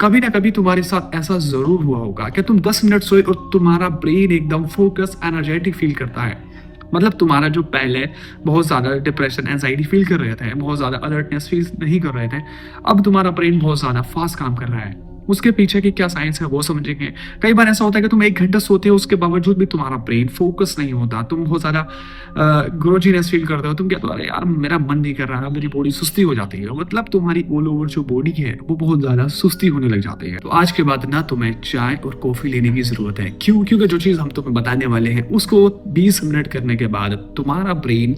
कभी ना कभी तुम्हारे साथ ऐसा जरूर हुआ होगा कि तुम 10 मिनट सोए और तुम्हारा ब्रेन एकदम फोकस एनर्जेटिक फील करता है। मतलब तुम्हारा जो पहले बहुत ज्यादा डिप्रेशन एंजाइटी फील कर रहे थे, बहुत ज्यादा अलर्टनेस फील नहीं कर रहे थे, अब तुम्हारा ब्रेन बहुत ज्यादा फास्ट काम कर रहा है। उसके पीछे की क्या साइंस है वो समझेंगे। कई बार ऐसा होता है कि तुम 1 घंटा सोते हो, उसके बावजूद भी तुम्हारा ब्रेन फोकस नहीं होता, तुम बहुत ज्यादा ग्रोजीनेस फील करते हो, तुम कहते हो अरे यार मेरा मन नहीं कर रहा, मेरी बॉडी सुस्ती हो जाती है। मतलब तुम्हारी ऑल ओवर जो बॉडी है वो बहुत ज्यादा सुस्ती होने लग जाती है। तो आज के बाद ना तुम्हें चाय और कॉफी लेने की जरूरत है। क्योंकि जो चीज हम तुम्हें बताने वाले हैं उसको 20 मिनट करने के बाद तुम्हारा ब्रेन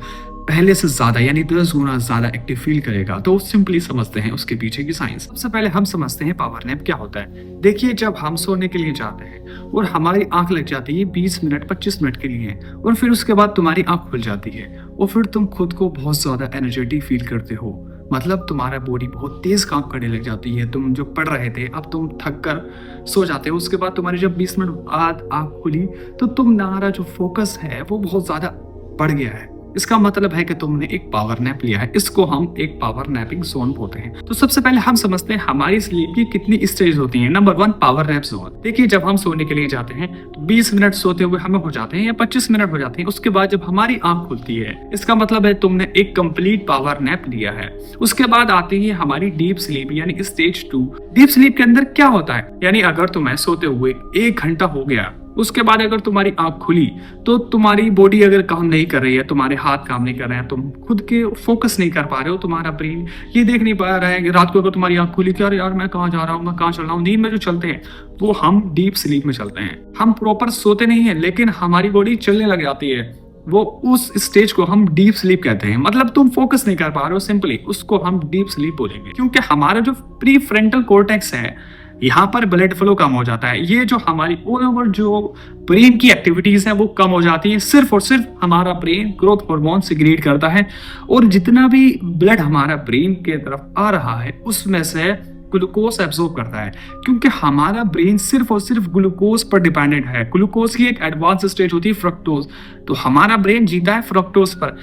पहले से ज्यादा यानी 10 गुना ज्यादा एक्टिव फील करेगा। तो सिंपली समझते हैं उसके पीछे की साइंस। सबसे पहले हम समझते हैं पावर नैप क्या होता है। देखिए, जब हम सोने के लिए जाते हैं और हमारी आंख लग जाती है 20 मिनट 25 मिनट के लिए, और फिर उसके बाद तुम्हारी आंख खुल जाती है और फिर तुम खुद को बहुत ज्यादा एनर्जेटिक फील करते हो। मतलब तुम्हारा बॉडी बहुत तेज काम करने लग जाती है। तुम जो पढ़ रहे थे अब तुम थक कर सो जाते हो, उसके बाद तुम्हारी जब 20 मिनट बाद आंख खुली तो तुम्हारा जो फोकस है वो बहुत ज्यादा बढ़ गया है। इसका मतलब है कि तुमने एक पावर नैप लिया है। इसको हम एक पावर नैपिंग जोन बोलते हैं। तो सबसे पहले हम समझते हैं हमारी स्लीप की कितनी स्टेज होती है। Number 1, power nap zone. देखिए, जब हम सोने के लिए जाते हैं तो 20 मिनट सोते हुए हमें हो जाते हैं या 25 मिनट हो जाते हैं। उसके बाद जब हमारी आंख खुलती है इसका मतलब है तुमने एक कंप्लीट पावर नैप लिया है। उसके बाद आती है हमारी डीप स्लीप यानी स्टेज 2। डीप स्लीप के अंदर क्या होता है, यानी अगर तुम्हें सोते हुए 1 घंटा हो गया, उसके बाद अगर तुम्हारी आंख खुली तो तुम्हारी बॉडी अगर काम नहीं कर रही है, तुम्हारे हाथ काम नहीं कर रहे हैं, तुम खुद के फोकस नहीं कर पा रहे हो, तुम्हारा ब्रेन ये देख नहीं पा रहा है कि रात को अगर तुम्हारी आंख खुली कि यार मैं कहाँ जा रहा हूँ, मैं कहाँ चल रहा हूँ। नींद में जो चलते हैं वो हम डीप स्लीप में चलते हैं। हम प्रॉपर सोते नहीं है लेकिन हमारी बॉडी चलने लग जाती है। वो उस स्टेज को हम डीप स्लीप कहते हैं। मतलब तुम फोकस नहीं कर पा रहे हो, सिंपली उसको हम डीप स्लीप बोलेंगे। क्योंकि हमारा जो प्री फ्रंटल कॉर्टेक्स है यहाँ पर ब्लड फ्लो कम हो जाता है। ये जो हमारी ऑल ओवर जो ब्रेन की एक्टिविटीज है वो कम हो जाती है। सिर्फ और सिर्फ हमारा ब्रेन ग्रोथ हार्मोन सिक्रीट करता है और जितना भी ब्लड हमारा ब्रेन के तरफ आ रहा है उसमें से ग्लूकोज एब्जॉर्ब करता है। क्योंकि हमारा ब्रेन सिर्फ और सिर्फ ग्लूकोज पर डिपेंडेंट है। ग्लूकोज की एक एडवांस स्टेज होती है फ्रक्टोज, तो हमारा ब्रेन जीता है फ्रक्टोज पर।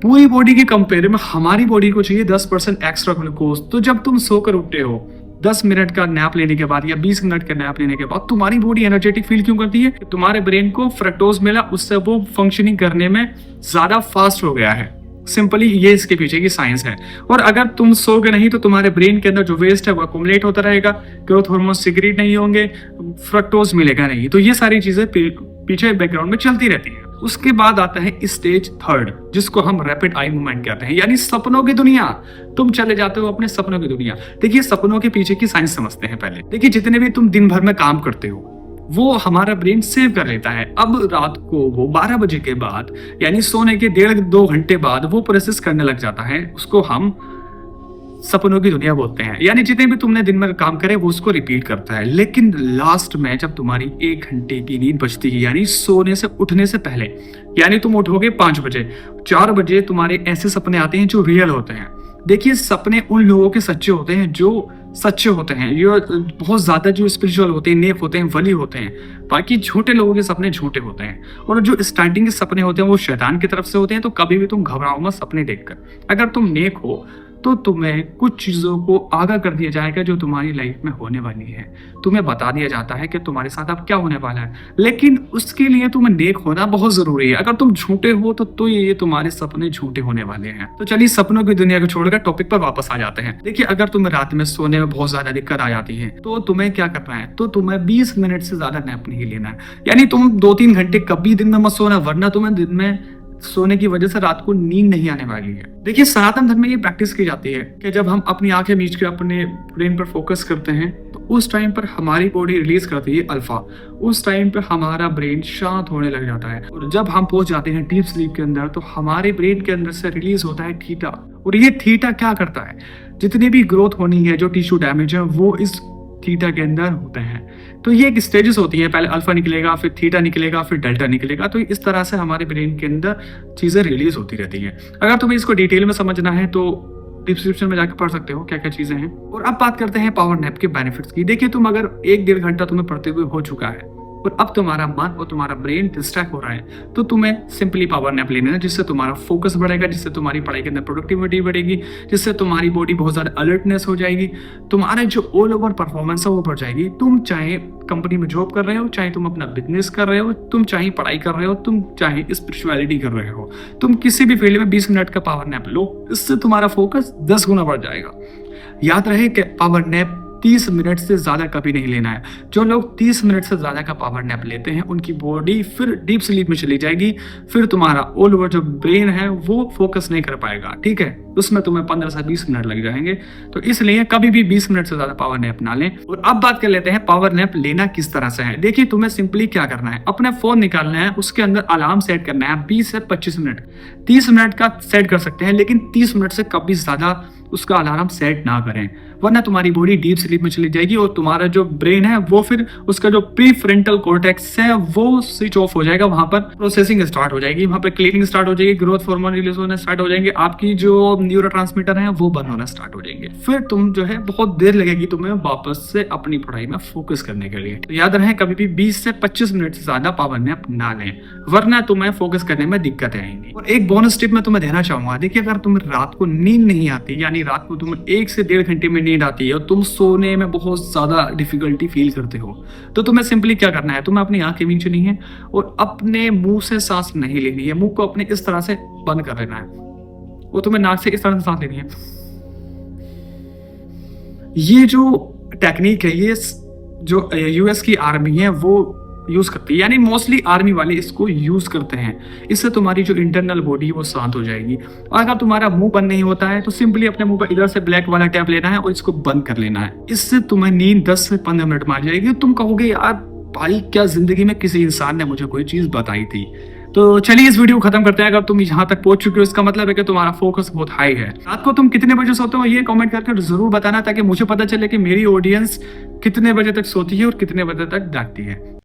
पूरी बॉडी के कंपेयर में हमारी बॉडी को चाहिए 10% एक्स्ट्रा ग्लूकोज। तो जब तुम सोकर उठते हो 10 मिनट का नैप लेने के बाद या 20 मिनट का नैप लेने के बाद तुम्हारी बॉडी एनर्जेटिक फील क्यों करती है? तुम्हारे ब्रेन को फ्रक्टोज मिला, उससे वो फंक्शनिंग करने में ज्यादा फास्ट हो गया है। सिंपली ये इसके पीछे की साइंस है। और अगर तुम सोगे नहीं तो तुम्हारे ब्रेन के अंदर जो वेस्ट है वो अकोमुलेट होता रहेगा, ग्रोथ हार्मोन सिक्रीट नहीं होंगे, फ्रक्टोज मिलेगा नहीं। तो ये सारी चीजें पीछे बैकग्राउंड में चलती रहती है। उसके बाद आता है स्टेज 3 जिसको हम रैपिड आई मूवमेंट कहते हैं, यानी सपनों की दुनिया। तुम चले जाते हो अपने सपनों की दुनिया। देखिए, सपनों के पीछे की साइंस समझते हैं पहले। देखिए, जितने भी तुम दिन भर में काम करते हो वो हमारा ब्रेन सेव कर लेता है। अब रात को वो 12 बजे के बाद यानी सोने के 1.5-2 घंटे बाद वो प्रोसेस करने लग जाता है। उसको हम सपनों की दुनिया बोलते हैं। यानी जितने भी तुमने दिन में काम करे वो उसको रिपीट करता है। लेकिन लास्ट में जब तुम्हारी 1 घंटे की नींद बचती है यानी सोने से उठने से पहले, यानी तुम उठोगे 5 बजे, 4 बजे तुम्हारे ऐसे सपने आते हैं जो रियल होते हैं। देखिए, सपने उन लोगों के सच्चे होते हैं जो सच्चे होते हैं, ये बहुत ज्यादा जो स्पिरिचुअल होते हैं, नेक होते हैं, वली होते हैं। बाकी झूठे लोगों के सपने झूठे होते हैं। और जो स्टार्टिंग के सपने होते हैं वो शैतान की तरफ से होते हैं। तो कभी भी तुम घबराओ मत सपने देखकर। अगर तुम नेक हो तो तुम्हें कुछ चीजों को आगाह कर दिया जाएगा जो तुम्हारी लाइफ में होने वाली है। तुम्हें बता दिया जाता है कि तुम्हारे साथ अब क्या होने वाला है, लेकिन उसके लिए तुम्हें नेक होना बहुत जरूरी है। अगर तुम झूठे हो तो ये तुम्हारे सपने झूठे होने वाले हैं। तो चलिए सपनों की दुनिया को छोड़कर टॉपिक पर वापस आ जाते हैं। देखिए, अगर तुम्हें रात में सोने में बहुत ज्यादा दिक्कत आ जाती है तो तुम्हें क्या करना है, तो तुम्हें 20 मिनट से ज्यादा नैप नहीं लेना है। यानी तुम 2-3 घंटे कभी दिन में मत सोना, वरना तुम्हें दिन में सोने की वजह से रात को नींद नहीं आने वाली है। देखिए, सनातन धर्म में ये प्रैक्टिस की जाती है कि जब हम अपनी आंखें मीच के अपने ब्रेन पर फोकस करते हैं तो उस टाइम पर हमारी बॉडी रिलीज करती है अल्फा। उस टाइम पर हमारा ब्रेन शांत होने लग जाता है और जब हम पहुंच जाते हैं डीप स्लीप के अंदर तो हमारे ब्रेन के अंदर से रिलीज होता है थीटा। और ये थीटा क्या करता है, जितनी भी ग्रोथ होनी है, जो टिश्यू डैमेज है, वो इस थीटा के अंदर होते हैं। तो ये एक स्टेजेस होती हैं, पहले अल्फा निकलेगा, फिर थीटा निकलेगा, फिर डेल्टा निकलेगा। तो इस तरह से हमारे ब्रेन के अंदर चीजें रिलीज होती रहती हैं। अगर तुम्हें इसको डिटेल में समझना है तो डिस्क्रिप्शन में जाकर पढ़ सकते हो क्या क्या चीजें हैं। और अब बात करते हैं पावर नैप के बेनिफिट्स की। देखिए, तुम अगर 1-1.5 घंटा तुम्हें पढ़ते हुए हो चुका है और अब तुम्हारा मन और तुम्हारा ब्रेन डिस्ट्रैक्ट हो रहा है, तो तुम्हें सिंपली पावर नैप लेना है, जिससे तुम्हारा फोकस बढ़ेगा, जिससे तुम्हारी पढ़ाई के अंदर प्रोडक्टिविटी बढ़ेगी, जिससे तुम्हारी बॉडी बहुत ज़्यादा अलर्टनेस हो जाएगी, तुम्हारा जो ऑल ओवर परफॉर्मेंस है वो बढ़ जाएगी। तुम चाहे कंपनी में जॉब कर रहे हो, चाहे तुम अपना बिजनेस कर रहे हो, तुम चाहे पढ़ाई कर रहे हो, तुम चाहे स्पिरिचुअलिटी कर रहे हो, तुम किसी भी फील्ड में 20 मिनट का पावर नैप लो, इससे तुम्हारा फोकस 10 गुना बढ़ जाएगा। याद रहे कि पावर नैप 30 मिनट से ज़्यादा कभी नहीं लेना है। जो लोग 30 मिनट से ज़्यादा का पावर नैप लेते हैं उनकी बॉडी फिर डीप स्लीप में चली जाएगी, फिर तुम्हारा ऑल ओवर जो ब्रेन है वो फोकस नहीं कर पाएगा, ठीक है। उसमें तुम्हें 15 से 20 मिनट लग जाएंगे, तो इसलिए कभी भी 20 मिनट से ज़्यादा पावर नैप ना लें। और अब बात कर लेते हैं पावर नैप लेना किस तरह से है। देखिए, तुम्हें सिंपली क्या करना है, अपना फ़ोन निकालना है, उसके अंदर अलार्म सेट करना है 20 से 25 मिनट। 30 मिनट का सेट कर सकते हैं, लेकिन 30 मिनट से कभी ज़्यादा उसका अलार्म सेट ना करें, वरना तुम्हारी बॉडी डीप स्लीप में चली जाएगी और तुम्हारा जो ब्रेन है वो फिर उसका जो प्री फ्रंटल कॉर्टेक्स है वो स्विच ऑफ हो जाएगा, वहां पर प्रोसेसिंग स्टार्ट हो जाएगी, वहां पर क्लीनिंग स्टार्ट हो जाएगी, ग्रोथ हार्मोन रिलीज होना स्टार्ट हो जाएंगे, आपकी जो न्यूरोट्रांसमीटर है वो बंद होना स्टार्ट हो जाएंगे। फिर तुम जो है बहुत देर लगेगी तुम्हें वापस से अपनी पढ़ाई में फोकस करने के लिए। तो याद रहे, कभी भी 20 से 25 मिनट से ज्यादा पावर नैप ना लें, वरना तुम्हें फोकस करने में दिक्कतें आएंगी। और एक बोनस टिप मैं तुम्हें देना चाहूंगा, देखिए, अगर तुम्हें रात को नींद नहीं आती, यानी रात को तुम्हें 1 से 1.5 घंटे में नींद आती है और तुम सोने में बहुत ज्यादा डिफिकल्टी फील करते हो, तो तुम्हें सिंपली क्या करना है, तुम्हें अपनी आंखें मीचनी है और अपने मुंह से सांस नहीं लेनी है, मुंह को अपने इस तरह से बंद कर लेना है, वो तुम्हें नाक से इस तरह से सांस लेनी है। ये जो टेक्निक है, ये जो यूएस की आर्मी है वो यूज करती है, यानी मोस्टली आर्मी वाले इसको यूज करते हैं। इससे तुम्हारी जो इंटरनल बॉडी है वो शांत हो जाएगी। और अगर तुम्हारा मुंह बंद नहीं होता है तो सिंपली अपने मुंह पर इधर से ब्लैक वाला टैप लेना है और इसको बंद कर लेना है। इससे तुम्हें नींद 10 से 15 मिनट में आ जाएगी। तुम कहोगे, यार भाई, क्या जिंदगी में किसी इंसान ने मुझे कोई चीज बताई थी। तो चलिए इस वीडियो को खत्म करते हैं। अगर तुम यहाँ तक पहुंच चुके हो, इसका मतलब है कि तुम्हारा फोकस बहुत हाई है। रात को तुम कितने बजे सोते हो ये कमेंट करके जरूर बताना, ताकि मुझे पता चले कि मेरी ऑडियंस कितने बजे तक सोती है और कितने बजे तक जागती है।